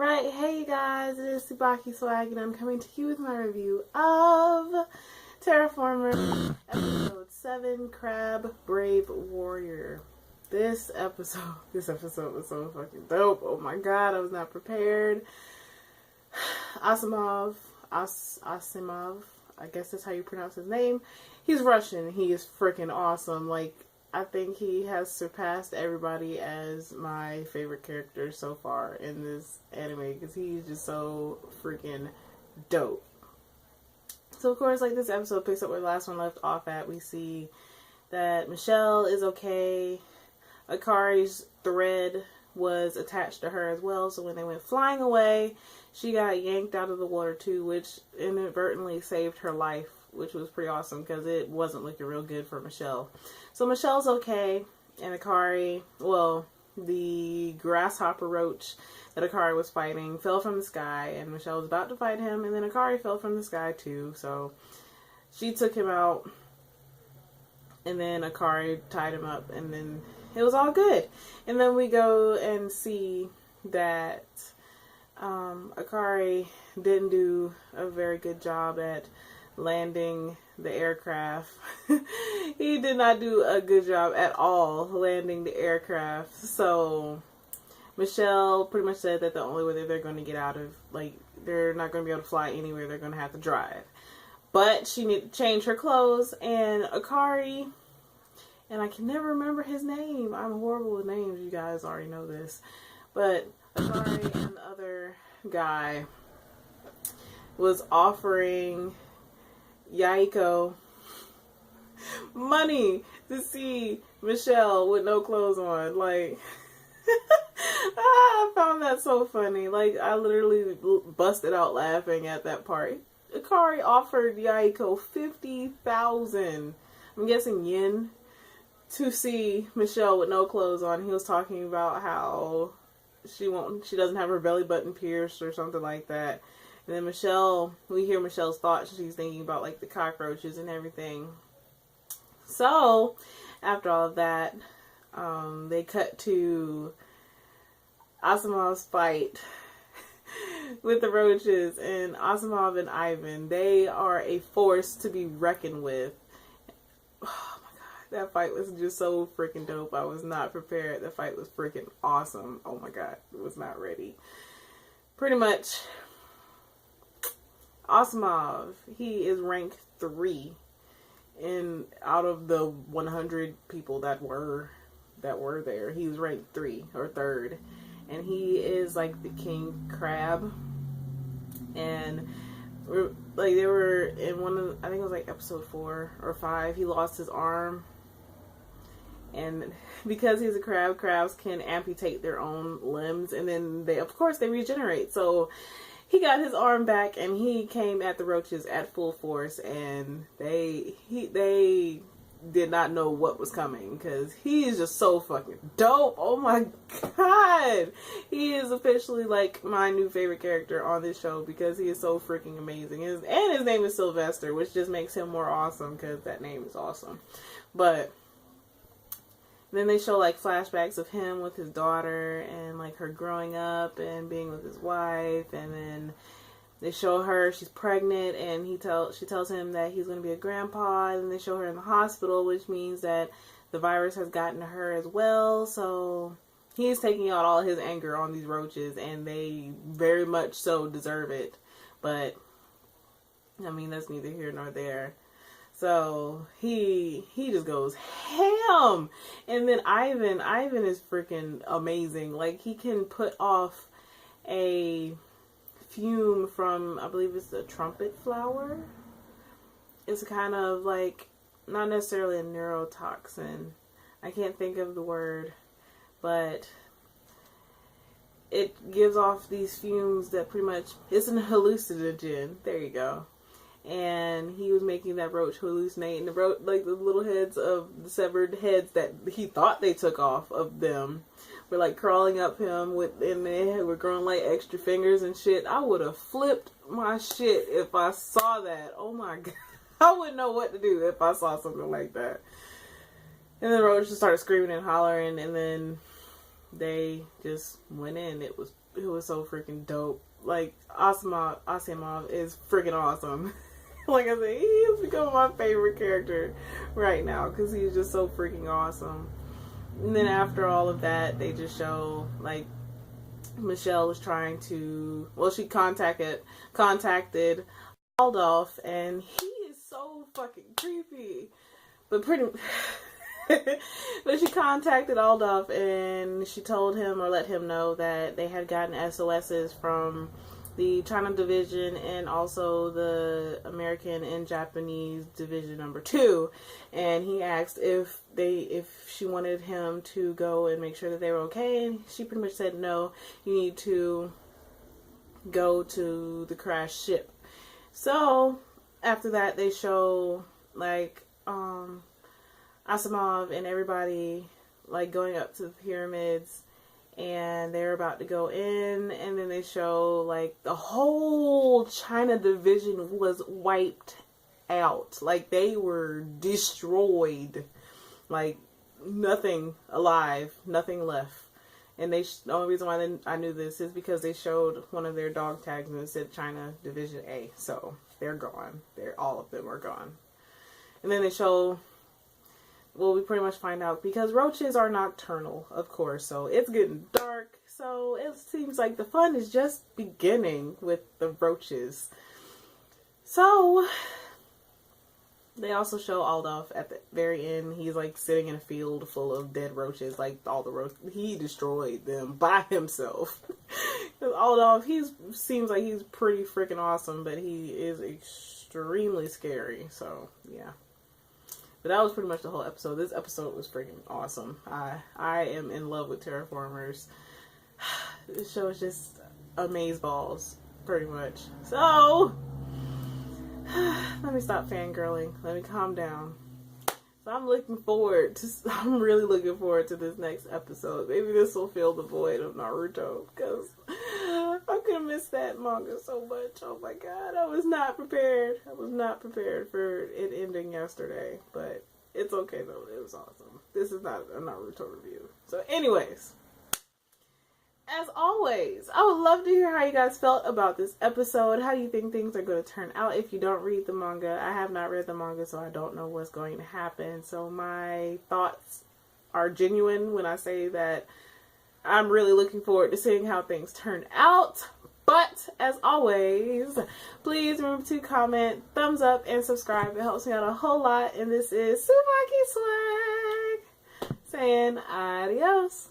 Right, hey you guys, it is TsubakiSwagg and I'm coming to you with my review of Terraformars episode 7, Crab Brave Warrior. This episode was so fucking dope. Oh my god, I was not prepared. Asimov, I guess that's how you pronounce his name. He's Russian. He is freaking awesome. Like, I think he has surpassed everybody as my favorite character so far in this anime because he's just so freaking dope. So of course, like, this episode picks up where the last one left off at. We see that Michelle is okay. Akari's thread was attached to her as well, so when they went flying away, she got yanked out of the water too, which inadvertently saved her life, which was pretty awesome because it wasn't looking real good for Michelle. So Michelle's okay, and Akari, well, the grasshopper roach that Akari was fighting fell from the sky, and Michelle was about to fight him, and then Akari fell from the sky too, so she took him out, and then Akari tied him up, and then it was all good. And then we go and see that Akari didn't do a very good job at landing the aircraft. He did not do a good job at all landing the aircraft. So Michelle pretty much said that the only way that they're going to get out of, like, they're not going to be able to fly anywhere, they're going to have to drive. But she needed to change her clothes, and Akari, and I can never remember his name. I'm horrible with names, you guys already know this. But Akari and the other guy was offering Yaiko money to see Michelle with no clothes on. Like, I found that so funny. Like, I literally busted out laughing at that part. Akari offered Yaiko 50,000, I'm guessing yen, to see Michelle with no clothes on. He was talking about how she doesn't have her belly button pierced or something like that. And then Michelle, we hear Michelle's thoughts. She's thinking about, like, the cockroaches and everything. So, after all of that, they cut to Asimov's fight with the roaches. And Asimov and Ivan, they are a force to be reckoned with. Oh my god, that fight was just so freaking dope. I was not prepared. The fight was freaking awesome. Oh my god, I was not ready. Pretty much, Asimov, he is ranked 3 out of the 100 people that were there. He was ranked 3 or 3rd, and he is like the king crab. And like, they were in one of, I think it was like episode 4 or 5, he lost his arm, and because he's a crab, crabs can amputate their own limbs, and then they, of course, they regenerate. So he got his arm back, and he came at the roaches at full force, and they did not know what was coming, because he is just so fucking dope. Oh my god, he is officially like my new favorite character on this show because he is so freaking amazing. And his name is Sylvester, which just makes him more awesome because that name is awesome. But then they show, like, flashbacks of him with his daughter and, like, her growing up and being with his wife, and then they show her, she's pregnant, and she tells him that he's going to be a grandpa, and they show her in the hospital, which means that the virus has gotten to her as well. So he's taking out all his anger on these roaches, and they very much so deserve it. But, I mean, that's neither here nor there. So he just goes ham. And then Ivan is freaking amazing. Like, he can put off a fume from, I believe it's a trumpet flower. It's kind of like, not necessarily a neurotoxin. I can't think of the word, but it gives off these fumes that pretty much, it's an hallucinogen. There you go. And he was making that roach hallucinate, and the roach, like, the little heads of the severed heads that he thought they took off of them were, like, crawling up him and they were growing, like, extra fingers and shit. I would have flipped my shit if I saw that. Oh my god. I wouldn't know what to do if I saw something like that. And then the roach just started screaming and hollering, and then they just went in. It was so freaking dope. Like, Asimov is freaking awesome. Like I said, he has become my favorite character right now because he's just so freaking awesome. And then after all of that, they just show, like, Michelle was trying to, well, she contacted Aldolf, and he is so fucking creepy. But but she contacted Aldolf, and she told him, or let him know, that they had gotten SOSs from the China division and also the American and Japanese division number 2, and he asked if she wanted him to go and make sure that they were okay, and she pretty much said, no, you need to go to the crashed ship. So after that, they show, like, Asimov and everybody, like, going up to the pyramids, and they're about to go in, and then they show, like, the whole China division was wiped out. Like, they were destroyed. Like, nothing alive, nothing left. And the only reason why I knew this is because they showed one of their dog tags and it said China Division A. So they're gone. All of them are gone. And then they show, well, we pretty much find out, because roaches are nocturnal, of course, so it's getting dark, so it seems like the fun is just beginning with the roaches. So they also show Aldolf at the very end. He's, like, sitting in a field full of dead roaches, like, all the roaches. He destroyed them by himself. Because Aldolf, seems like he's pretty freaking awesome, but he is extremely scary, so, yeah. But that was pretty much the whole episode. This episode was freaking awesome. I am in love with Terraformars. This show is just amazeballs, pretty much. So, let me stop fangirling. Let me calm down. So I'm really looking forward to this next episode. Maybe this will fill the void of Naruto, because I could have missed that manga so much. Oh my god, I was not prepared. I was not prepared for it ending yesterday, but it's okay though. It was awesome. This is not a Naruto review. So anyways, as always, I would love to hear how you guys felt about this episode. How do you think things are going to turn out if you don't read the manga? I have not read the manga, so I don't know what's going to happen. So my thoughts are genuine when I say that I'm really looking forward to seeing how things turn out. But, as always, please remember to comment, thumbs up, and subscribe. It helps me out a whole lot. And this is TsubakiSwagg saying adios.